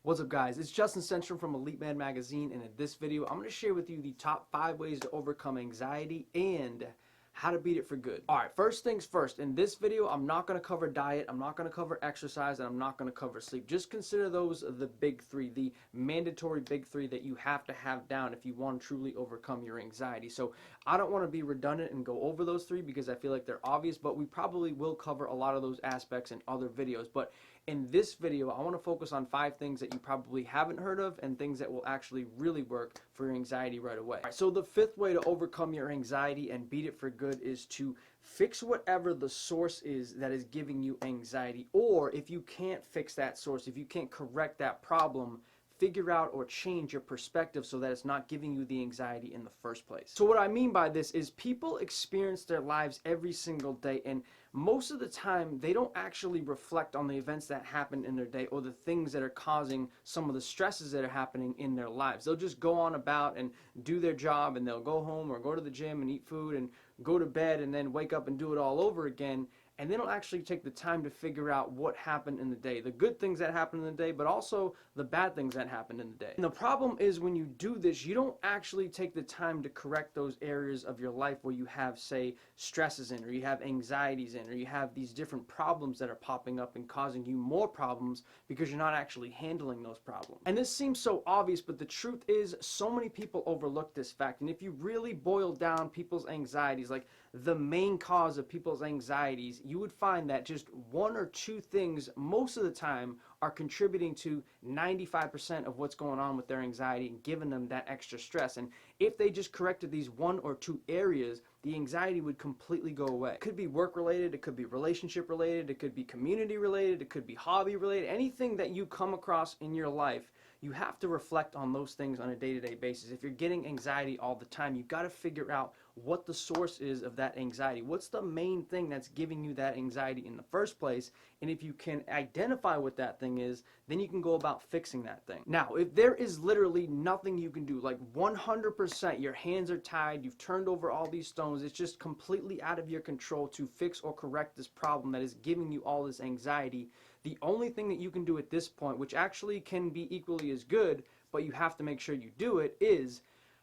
What's up guys, it's Justin Stenstrom from Elite Man Magazine, and in this video I'm going to share with you the top 5 ways to overcome anxiety and how to beat it for good. Alright, first things first, in this video I'm not going to cover diet, I'm not going to cover exercise, and I'm not going to cover sleep. Just consider those the big 3, the mandatory big 3 that you have to have down if you want to truly overcome your anxiety. So I don't want to be redundant and go over those 3 because I feel like they're obvious, but we probably will cover a lot of those aspects in other videos. But in this video, I want to focus on 5 things that you probably haven't heard of and things that will actually really work for your anxiety right away. All right, so the 5th way to overcome your anxiety and beat it for good is to fix whatever the source is that is giving you anxiety. Or if you can't fix that source, if you can't correct that problem, figure out or change your perspective so that it's not giving you the anxiety in the first place. So what I mean by this is people experience their lives every single day, and most of the time they don't actually reflect on the events that happen in their day or the things that are causing some of the stresses that are happening in their lives. They'll just go on about and do their job, and they'll go home or go to the gym and eat food and go to bed and then wake up and do it all over again. And they don't actually take the time to figure out what happened in the day, the good things that happened in the day, but also the bad things that happened in the day. And the problem is when you do this, you don't actually take the time to correct those areas of your life where you have, say, stresses in, or you have anxieties in, or you have these different problems that are popping up and causing you more problems because you're not actually handling those problems. And this seems so obvious, but the truth is so many people overlook this fact. And if you really boil down people's anxieties, like the main cause of people's anxieties, you would find that just 1 or 2 things most of the time are contributing to 95% of what's going on with their anxiety and giving them that extra stress. And if they just corrected these 1 or 2 areas, the anxiety would completely go away. It could be work related, it could be relationship related, it could be community related, it could be hobby related. Anything that you come across in your life, you have to reflect on those things on a day-to-day basis. If you're getting anxiety all the time, you've got to figure out what the source is of that anxiety. What's the main thing that's giving you that anxiety in the first place? And if you can identify what that thing is, then you can go about fixing that thing. Now, if there is literally nothing you can do, like 100%, your hands are tied, you've turned over all these stones, it's just completely out of your control to fix or correct this problem that is giving you all this anxiety, the only thing that you can do at this point, which actually can be equally as good, but you have to make sure you do it, is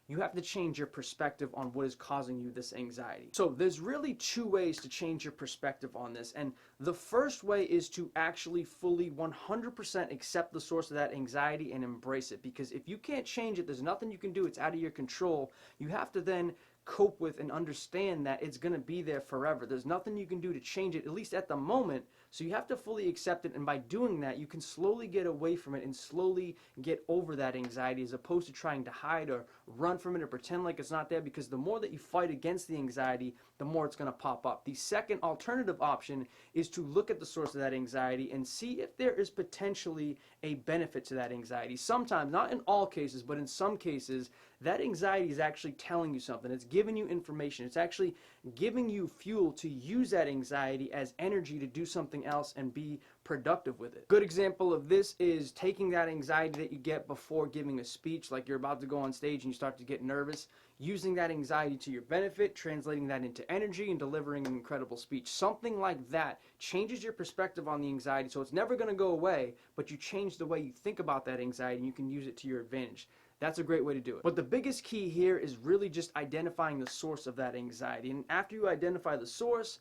you have to change your perspective on what is causing you this anxiety. So there's really 2 ways to change your perspective on this. And the first way is to actually fully 100% accept the source of that anxiety and embrace it. Because if you can't change it, there's nothing you can do. It's out of your control. You have to then cope with and understand that it's going to be there forever. There's nothing you can do to change it, at least at the moment. So you have to fully accept it, and by doing that, you can slowly get away from it and slowly get over that anxiety, as opposed to trying to hide or run from it or pretend like it's not there, because the more that you fight against the anxiety, the more it's going to pop up. The second alternative option is to look at the source of that anxiety and see if there is potentially a benefit to that anxiety. Sometimes, not in all cases, but in some cases, that anxiety is actually telling you something. It's giving you information. It's actually giving you fuel to use that anxiety as energy to do something else and be productive with it. Good example of this is taking that anxiety that you get before giving a speech, like you're about to go on stage and you start to get nervous, using that anxiety to your benefit, translating that into energy, and delivering an incredible speech. Something like that changes your perspective on the anxiety, so it's never going to go away, but you change the way you think about that anxiety and you can use it to your advantage. That's a great way to do it. But the biggest key here is really just identifying the source of that anxiety. And after you identify the source,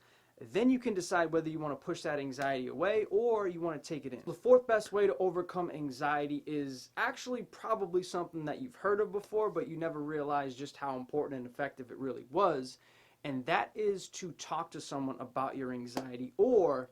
then you can decide whether you want to push that anxiety away or you want to take it in. The 4th best way to overcome anxiety is actually probably something that you've heard of before, but you never realized just how important and effective it really was. And that is to talk to someone about your anxiety, or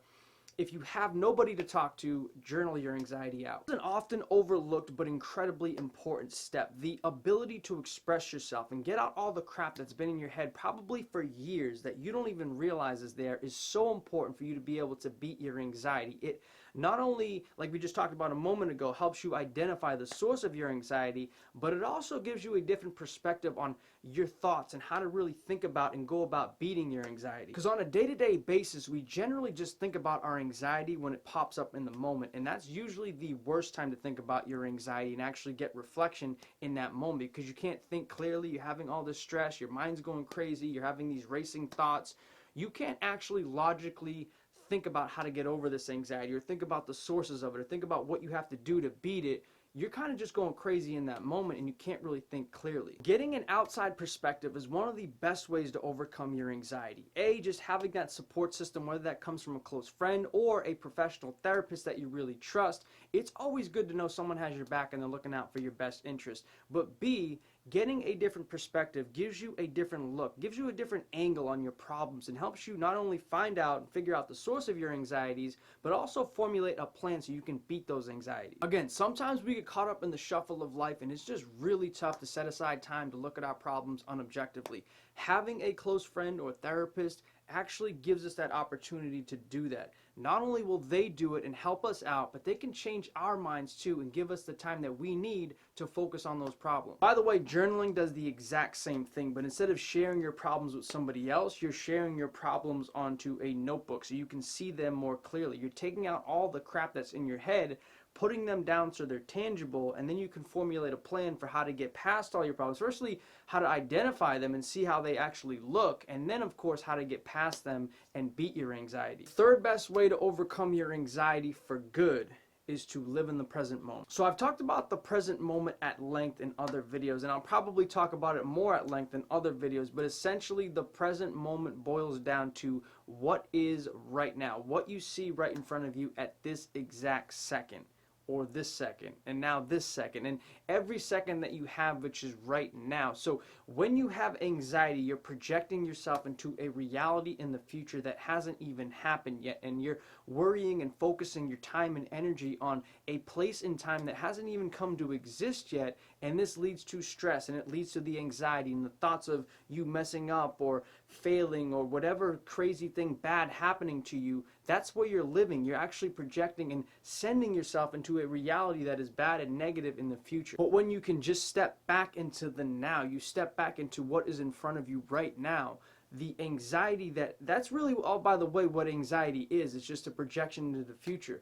if you have nobody to talk to, journal your anxiety out. It's an often overlooked but incredibly important step. The ability to express yourself and get out all the crap that's been in your head probably for years that you don't even realize is there is so important for you to be able to beat your anxiety. It not only, like we just talked about a moment ago, helps you identify the source of your anxiety, but it also gives you a different perspective on your thoughts and how to really think about and go about beating your anxiety. Because on a day-to-day basis, we generally just think about our anxiety when it pops up in the moment, and that's usually the worst time to think about your anxiety and actually get reflection in that moment, because you can't think clearly, you're having all this stress, your mind's going crazy, you're having these racing thoughts. You can't actually logically think about how to get over this anxiety or think about the sources of it or think about what you have to do to beat it. you're kind of just going crazy in that moment and you can't really think clearly. Getting an outside perspective is one of the best ways to overcome your anxiety. Just having that support system, whether that comes from a close friend or a professional therapist that you really trust. It's always good to know someone has your back and they're looking out for your best interest. But B, getting a different perspective gives you a different look, gives you a different angle on your problems, and helps you not only find out and figure out the source of your anxieties, but also formulate a plan so you can beat those anxieties. Again, sometimes we get caught up in the shuffle of life and it's just really tough to set aside time to look at our problems unobjectively. Having a close friend or therapist actually gives us that opportunity to do that. Not only will they do it and help us out, but they can change our minds too and give us the time that we need to focus on those problems. By the way, journaling does the exact same thing, but instead of sharing your problems with somebody else, you're sharing your problems onto a notebook so you can see them more clearly. You're taking out all the crap that's in your head, putting them down so they're tangible, and then you can formulate a plan for how to get past all your problems. Firstly, how to identify them and see how they actually look, and then of course how to get past them and beat your anxiety. Third best way to overcome your anxiety for good is to live in the present moment. So I've talked about the present moment at length in other videos, and I'll probably talk about it more at length in other videos, but essentially the present moment boils down to what is right now, what you see right in front of you at this exact second, or this second, and now this second, and every second that you have, which is right now. So when you have anxiety, you're projecting yourself into a reality in the future that hasn't even happened yet, and you're worrying and focusing your time and energy on a place in time that hasn't even come to exist yet, and this leads to stress, and it leads to the anxiety and the thoughts of you messing up or failing or whatever crazy thing bad happening to you. That's where you're living. You're actually projecting and sending yourself into a reality that is bad and negative in the future. But when you can just step back into the now, you step back into what is in front of you right now, the anxiety that's really, oh, by the way, what anxiety is. It's just a projection into the future.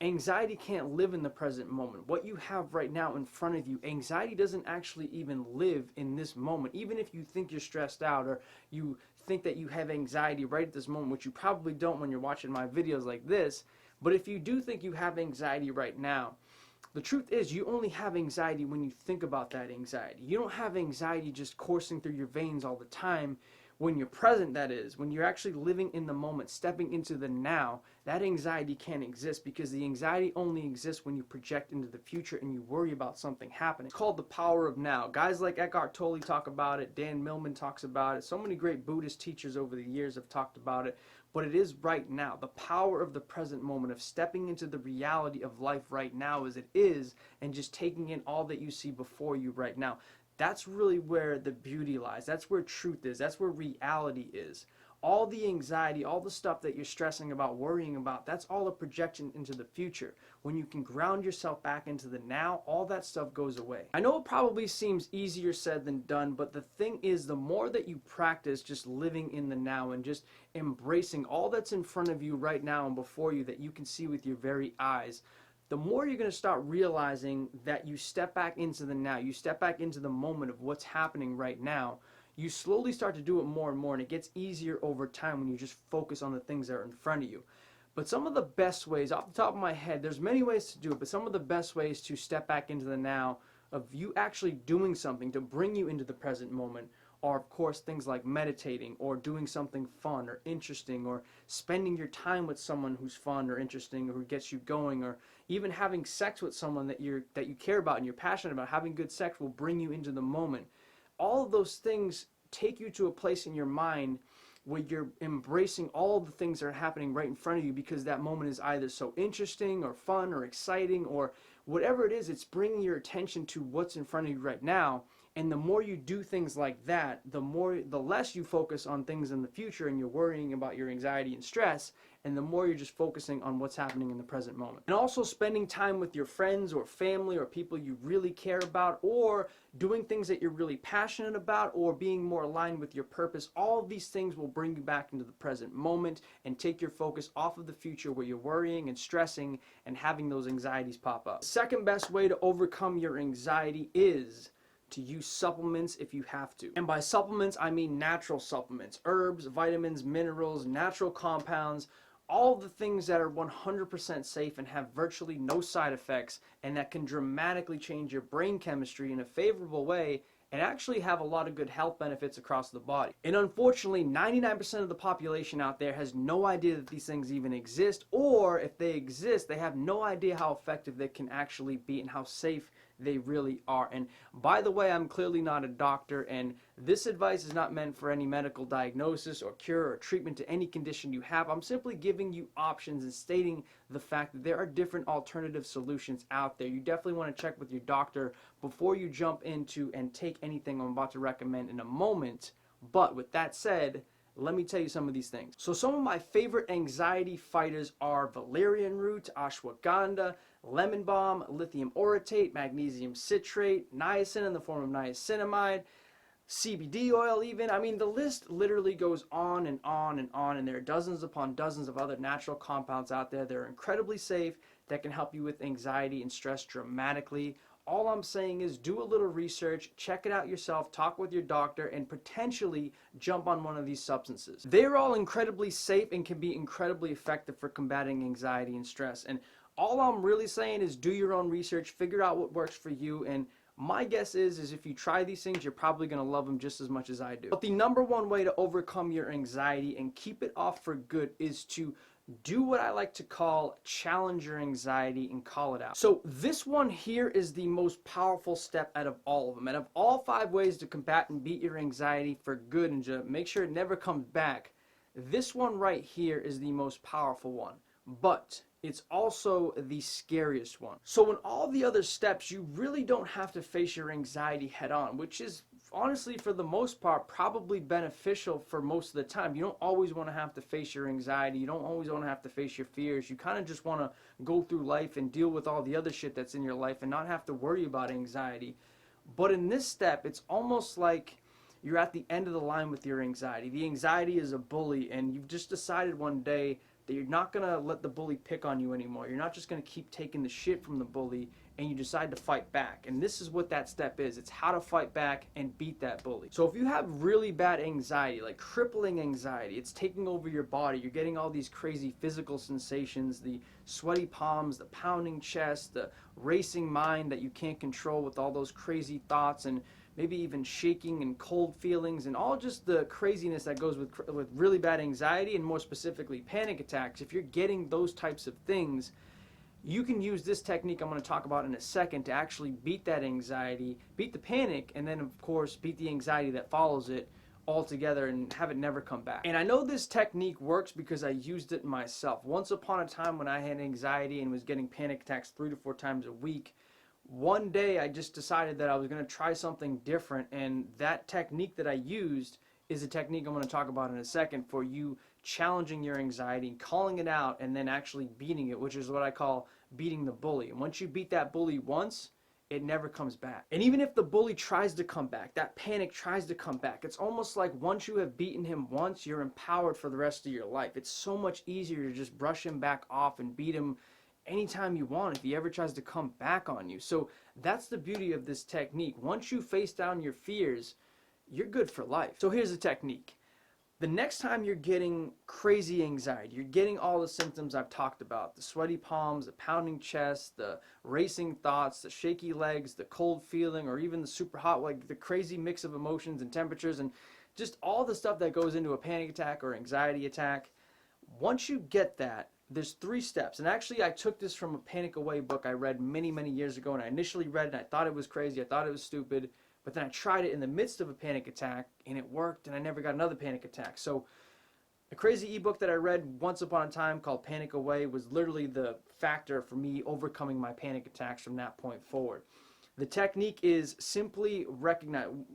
Anxiety can't live in the present moment. What you have right now in front of you, anxiety doesn't actually even live in this moment. Even if you think you're stressed out or you think that you have anxiety right at this moment, which you probably don't when you're watching my videos like this, but if you do think you have anxiety right now, the truth is you only have anxiety when you think about that anxiety. You don't have anxiety just coursing through your veins all the time. When you're present, that is, when you're actually living in the moment, stepping into the now, that anxiety can't exist because the anxiety only exists when you project into the future and you worry about something happening. It's called the power of now. Guys like Eckhart Tolle talk about it, Dan Millman talks about it, so many great Buddhist teachers over the years have talked about it, but it is right now. The power of the present moment, of stepping into the reality of life right now as it is and just taking in all that you see before you right now. That's really where the beauty lies. That's where truth is. That's where reality is. All the anxiety, all the stuff that you're stressing about, worrying about, that's all a projection into the future. When you can ground yourself back into the now, all that stuff goes away. I know it probably seems easier said than done, but the thing is, the more that you practice just living in the now and just embracing all that's in front of you right now and before you that you can see with your very eyes, the more you're going to start realizing that you step back into the now, you step back into the moment of what's happening right now. You slowly start to do it more and more, and it gets easier over time when you just focus on the things that are in front of you. But some of the best ways, off the top of my head, there's many ways to do it, but some of the best ways to step back into the now of you actually doing something to bring you into the present moment are, of course, things like meditating or doing something fun or interesting or spending your time with someone who's fun or interesting or who gets you going, or even having sex with someone that you care about and you're passionate about. Having good sex will bring you into the moment. All of those things take you to a place in your mind where you're embracing all the things that are happening right in front of you because that moment is either so interesting or fun or exciting or whatever it is. It's bringing your attention to what's in front of you right now. And the more you do things like that, the less you focus on things in the future and you're worrying about your anxiety and stress, and the more you're just focusing on what's happening in the present moment. And also spending time with your friends or family or people you really care about, or doing things that you're really passionate about, or being more aligned with your purpose. All of these things will bring you back into the present moment and take your focus off of the future where you're worrying and stressing and having those anxieties pop up. The second best way to overcome your anxiety is to use supplements if you have to. And by supplements, I mean natural supplements, herbs, vitamins, minerals, natural compounds, all the things that are 100% safe and have virtually no side effects, and that can dramatically change your brain chemistry in a favorable way and actually have a lot of good health benefits across the body. And unfortunately, 99% of the population out there has no idea that these things even exist, or if they exist, they have no idea how effective they can actually be and how safe they really are. And by the way, I'm clearly not a doctor, and this advice is not meant for any medical diagnosis or cure or treatment to any condition you have. I'm simply giving you options and stating the fact that there are different alternative solutions out there. You definitely want to check with your doctor before you jump into and take anything I'm about to recommend in a moment. But with that said, let me tell you some of these things. So some of my favorite anxiety fighters are valerian root, ashwagandha, lemon balm, lithium orotate, magnesium citrate, niacin in the form of niacinamide, CBD oil even. I mean, the list literally goes on and on and on, and there are dozens upon dozens of other natural compounds out there that are incredibly safe that can help you with anxiety and stress dramatically. All I'm saying is do a little research, check it out yourself, talk with your doctor, and potentially jump on one of these substances. They're all incredibly safe and can be incredibly effective for combating anxiety and stress. And all I'm really saying is do your own research, figure out what works for you, and my guess is if you try these things, you're probably going to love them just as much as I do. But the number one way to overcome your anxiety and keep it off for good is to do what I like to call challenge your anxiety and call it out. So this one here is the most powerful step out of all of them. Out of all 5 ways to combat and beat your anxiety for good and to make sure it never comes back, this one right here is the most powerful one. But it's also the scariest one. So in all the other steps, you really don't have to face your anxiety head on, which is honestly, for the most part, probably beneficial for most of the time. You don't always want to have to face your anxiety. You don't always want to have to face your fears. You kind of just want to go through life and deal with all the other shit that's in your life and not have to worry about anxiety. But in this step, it's almost like you're at the end of the line with your anxiety. The anxiety is a bully, and you've just decided one day that you're not going to let the bully pick on you anymore. You're not just going to keep taking the shit from the bully, and you decide to fight back. And this is what that step is. It's how to fight back and beat that bully. So if you have really bad anxiety, like crippling anxiety, it's taking over your body. You're getting all these crazy physical sensations, the sweaty palms, the pounding chest, the racing mind that you can't control with all those crazy thoughts, and maybe even shaking and cold feelings, and all just the craziness that goes with really bad anxiety, and more specifically panic attacks. If you're getting those types of things, you can use this technique I'm going to talk about in a second to actually beat that anxiety, beat the panic, and then of course beat the anxiety that follows it altogether and have it never come back. And I know this technique works because I used it myself. Once upon a time when I had anxiety and was getting panic attacks 3 to 4 times a week, one day I just decided that I was going to try something different, and that technique that I used is a technique I'm going to talk about in a second for you challenging your anxiety, calling it out, and then actually beating it, which is what I call beating the bully. And once you beat that bully once, it never comes back. And even if the bully tries to come back, that panic tries to come back, it's almost like once you have beaten him once, you're empowered for the rest of your life. It's so much easier to just brush him back off and beat him anytime you want if he ever tries to come back on you. So that's the beauty of this technique. Once you face down your fears, you're good for life. So here's the technique. The next time you're getting crazy anxiety, you're getting all the symptoms I've talked about, the sweaty palms, the pounding chest, the racing thoughts, the shaky legs, the cold feeling, or even the super hot, like the crazy mix of emotions and temperatures, and just all the stuff that goes into a panic attack or anxiety attack. Once you get that, there's 3 steps. And actually, I took this from a Panic Away book I read many, many years ago. And I initially read it, and I thought it was crazy. I thought it was stupid. But then I tried it in the midst of a panic attack, and it worked, and I never got another panic attack. So a crazy ebook that I read once upon a time called Panic Away was literally the factor for me overcoming my panic attacks from that point forward. The technique is simply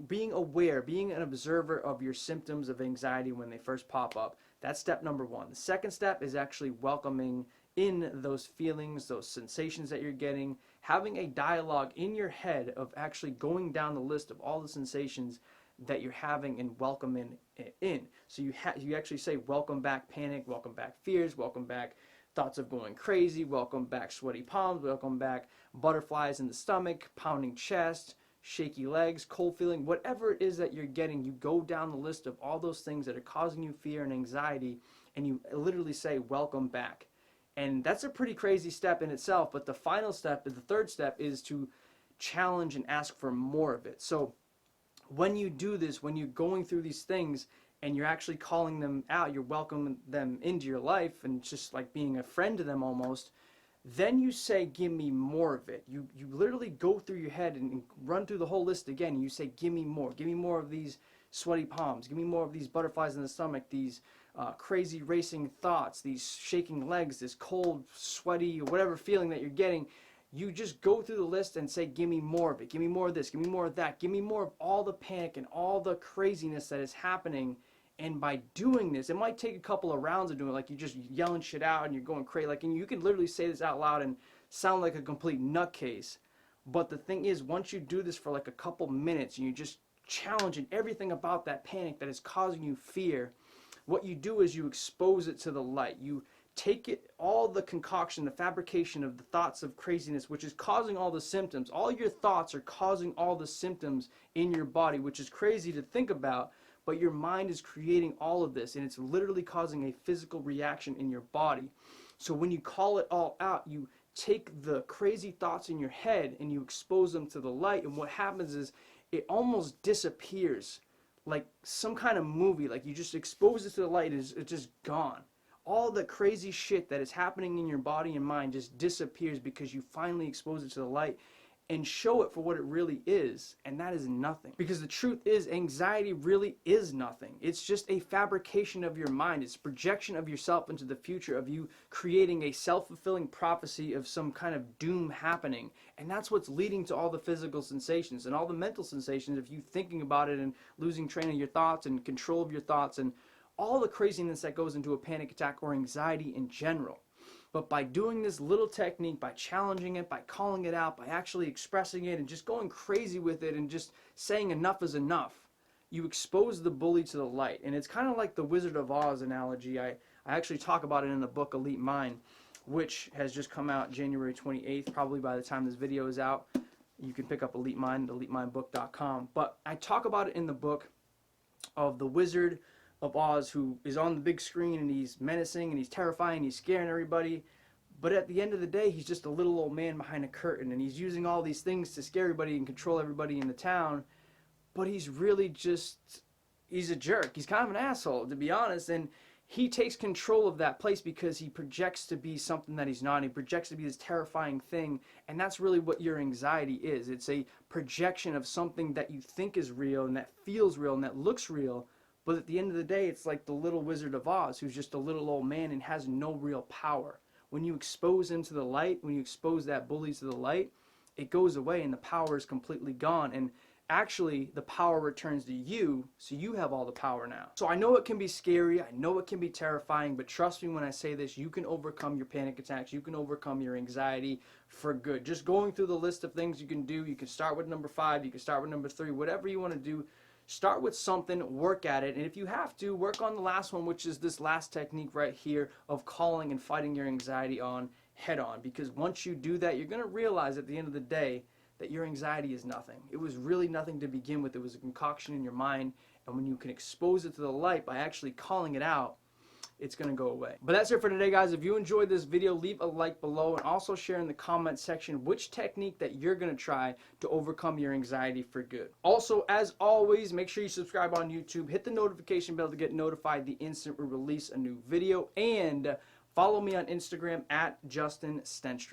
being aware, being an observer of your symptoms of anxiety when they first pop up. That's step number 1. The second step is actually welcoming in those feelings, those sensations that you're getting, having a dialogue in your head of actually going down the list of all the sensations that you're having and welcoming it in. So you actually say, welcome back panic, welcome back fears, welcome back thoughts of going crazy, welcome back sweaty palms, welcome back butterflies in the stomach, pounding chest, shaky legs, cold feeling, whatever it is that you're getting, you go down the list of all those things that are causing you fear and anxiety, and you literally say, welcome back. And that's a pretty crazy step in itself, but the final step, the third step, is to challenge and ask for more of it. So when you do this, when you're going through these things and you're actually calling them out, you're welcoming them into your life and just like being a friend to them almost, then you say, give me more of it. You literally go through your head and run through the whole list again, and you say, give me more of these sweaty palms, give me more of these butterflies in the stomach, these crazy racing thoughts, these shaking legs, this cold, sweaty, whatever feeling that you're getting. You just go through the list and say, give me more of it, give me more of this, give me more of that, give me more of all the panic and all the craziness that is happening. And by doing this, it might take a couple of rounds of doing it, like you're just yelling shit out and you're going crazy, like, and you can literally say this out loud and sound like a complete nutcase. But the thing is, once you do this for like a couple minutes and you just challenging everything about that panic that is causing you fear, what you do is you expose it to the light. You take it, all the concoction, the fabrication of the thoughts of craziness, which is causing all the symptoms. All your thoughts are causing all the symptoms in your body, which is crazy to think about, but your mind is creating all of this, and it's literally causing a physical reaction in your body. So when you call it all out, you take the crazy thoughts in your head and you expose them to the light, and what happens is it almost disappears, like some kind of movie. Like you just expose it to the light, it's just gone. All the crazy shit that is happening in your body and mind just disappears because you finally expose it to the light and show it for what it really is, and that is nothing. Because the truth is, anxiety really is nothing. It's just a fabrication of your mind. It's a projection of yourself into the future, of you creating a self-fulfilling prophecy of some kind of doom happening. And that's what's leading to all the physical sensations and all the mental sensations of you thinking about it and losing train of your thoughts and control of your thoughts and all the craziness that goes into a panic attack or anxiety in general. But by doing this little technique, by challenging it, by calling it out, by actually expressing it and just going crazy with it and just saying enough is enough, you expose the bully to the light. And it's kind of like the Wizard of Oz analogy. I actually talk about it in the book Elite Mind, which has just come out January 28th, probably by the time this video is out. You can pick up Elite Mind at elitemindbook.com. But I talk about it in the book of the Wizard of Oz, who is on the big screen and he's menacing and he's terrifying, he's scaring everybody, but at the end of the day he's just a little old man behind a curtain, and he's using all these things to scare everybody and control everybody in the town, but he's really just, he's a jerk. He's kind of an asshole, to be honest, and he takes control of that place because he projects to be something that he's not. He projects to be this terrifying thing, and that's really what your anxiety is. It's a projection of something that you think is real and that feels real and that looks real. But at the end of the day, it's like the little Wizard of Oz, who's just a little old man and has no real power. When you expose him to the light, when you expose that bully to the light, it goes away and the power is completely gone. And actually, the power returns to you, so you have all the power now. So I know it can be scary, I know it can be terrifying, but trust me when I say this, you can overcome your panic attacks, you can overcome your anxiety for good. Just going through the list of things you can do, you can start with number 5, you can start with number 3, whatever you want to do. Start with something, work at it, and if you have to, work on the last one, which is this last technique right here of calling and fighting your anxiety on head on. Because once you do that, you're going to realize at the end of the day that your anxiety is nothing. It was really nothing to begin with. It was a concoction in your mind, and when you can expose it to the light by actually calling it out, it's going to go away. But that's it for today, guys. If you enjoyed this video, leave a like below and also share in the comment section which technique that you're going to try to overcome your anxiety for good. Also, as always, make sure you subscribe on YouTube, hit the notification bell to get notified the instant we release a new video, and follow me on Instagram at Justin Stenstrom.